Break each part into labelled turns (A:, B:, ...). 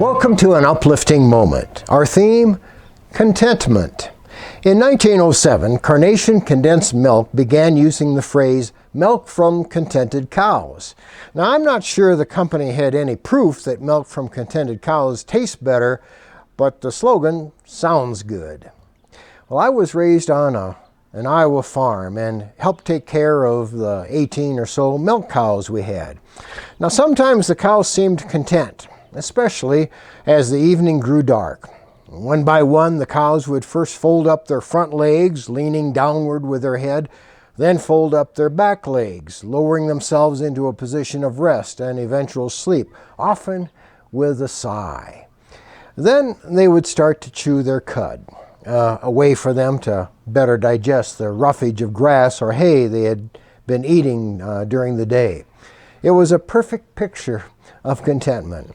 A: Welcome to an uplifting moment. Our theme, contentment. In 1907, Carnation Condensed Milk began using the phrase, milk from contented cows. Now, I'm not sure the company had any proof that milk from contented cows tastes better, but the slogan sounds good. Well, I was raised on an Iowa farm and helped take care of the 18 or so milk cows we had. Now, sometimes the cows seemed content, especially as the evening grew dark. One by one, the cows would first fold up their front legs, leaning downward with their head, then fold up their back legs, lowering themselves into a position of rest and eventual sleep, often with a sigh. Then they would start to chew their cud, a way for them to better digest the roughage of grass or hay they had been eating during the day. It was a perfect picture of contentment.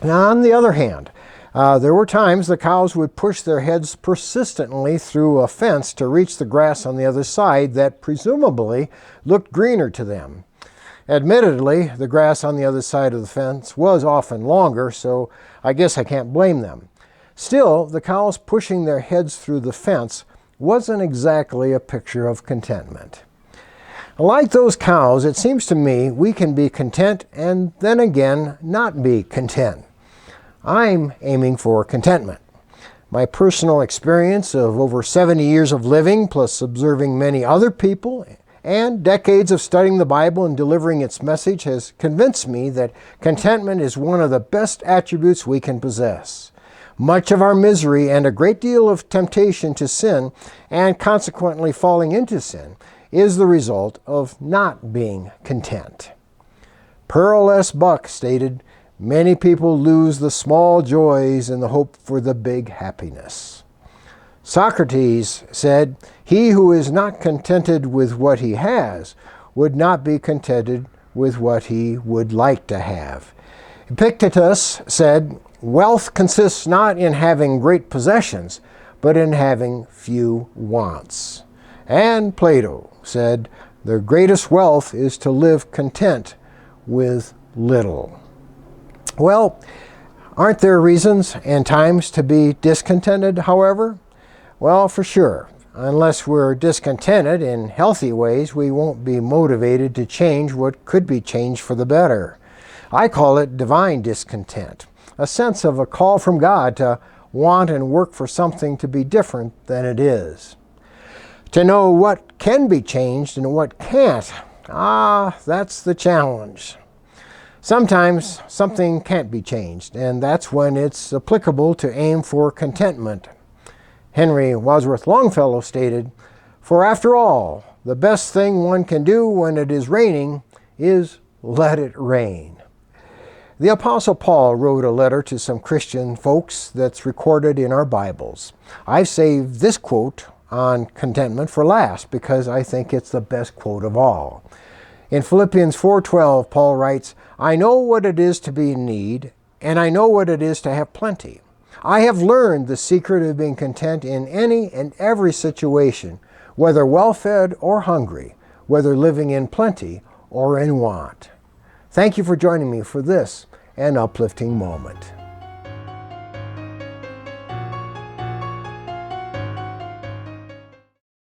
A: Now, on the other hand, there were times the cows would push their heads persistently through a fence to reach the grass on the other side that presumably looked greener to them. Admittedly, the grass on the other side of the fence was often longer, so I guess I can't blame them. Still, the cows pushing their heads through the fence wasn't exactly a picture of contentment. Like those cows, it seems to me we can be content and then again not be content. I'm aiming for contentment. My personal experience of over 70 years of living, plus observing many other people, and decades of studying the Bible and delivering its message has convinced me that contentment is one of the best attributes we can possess. Much of our misery and a great deal of temptation to sin, and consequently falling into sin, is the result of not being content. Pearl S. Buck stated, "Many people lose the small joys in the hope for the big happiness." Socrates said, "He who is not contented with what he has would not be contented with what he would like to have." Epictetus said, "Wealth consists not in having great possessions, but in having few wants." And Plato said, "The greatest wealth is to live content with little." Well, aren't there reasons and times to be discontented, however? Well, for sure. Unless we're discontented in healthy ways, we won't be motivated to change what could be changed for the better. I call it divine discontent, a sense of a call from God to want and work for something to be different than it is. To know what can be changed and what can't, that's the challenge. Sometimes something can't be changed, and that's when it's applicable to aim for contentment. Henry Wadsworth Longfellow stated, "For after all, the best thing one can do when it is raining is let it rain." The Apostle Paul wrote a letter to some Christian folks that's recorded in our Bibles. I've saved this quote on contentment for last because I think it's the best quote of all. In Philippians 4:12, Paul writes, "I know what it is to be in need, and I know what it is to have plenty. I have learned the secret of being content in any and every situation, whether well-fed or hungry, whether living in plenty or in want." Thank you for joining me for this, an uplifting moment.